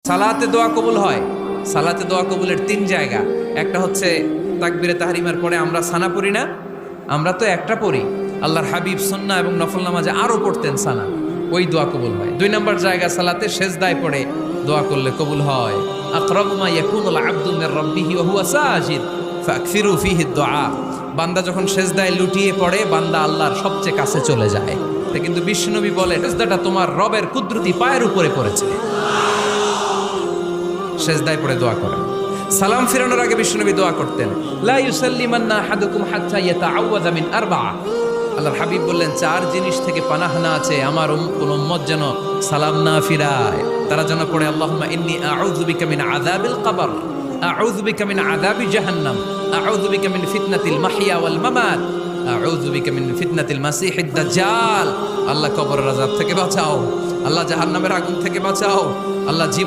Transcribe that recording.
সালাতে দোয়া কবুল হয়। সালাতে দোয়া কবুলের 3 জায়গা। একটা হচ্ছে তাকবীরে তাহরিমার পরে আমরা সানা পড়ি না, আমরা তো একটা পড়ি। আল্লাহর হাবিব সুন্নাহ এবং নফল নামাজে আরো পড়তেন সানা, ওই দোয়া কবুল হয়। 2 নম্বর জায়গা সালাতে সেজদায় পড়ে দোয়া করলে কবুল হয়। আকরাবু মা ইয়াকুনুল আবদু মির রাব্বিহি ওয়া হুয়া সাজিদ ফাকসিরু ফীহি দুআ। বান্দা যখন সেজদায় লুটিয়ে পড়ে, বান্দা আল্লাহর সবচেয়ে কাছে চলে যায়। কিন্তু বিশ্বনবী বলে, সেজদাটা তোমার রবের কুদরতি পায়ের উপরে পড়েছে। সেজদায় পড়ে দোয়া করেন। সালাম ফিরানোর আগে বিশ্বনবী দোয়া করতেন, লা ইউসাল্লিমান্না আহাদুকুম হাত্তা ইয়াতাআওয়াযা মিন আরবা'a। আল্লাহর হাবিব বললেন, 4 জিনিস থেকে পানাহ না আছে আমার কোন উম্মত যেন সালাম না ফিরায়। তারা যেন পড়ে, আল্লাহুম্মা ইন্নী আউযু বিকা মিন আযাবিল কবর, আউযু বিকা মিন আযাবি জাহান্নাম, আউযু বিকা মিন ফিতনাতিল মাহইয়া ওয়াল মামাত, আউযু বিকা মিন ফিতনাতিল মাসিহিদ দাজ্জাল। আল্লাহ কবরের আযাব থেকে বাঁচাও, আল্লাহ জাহান্নামের আগুন থেকে বাঁচাও, আল্লাহ জীবন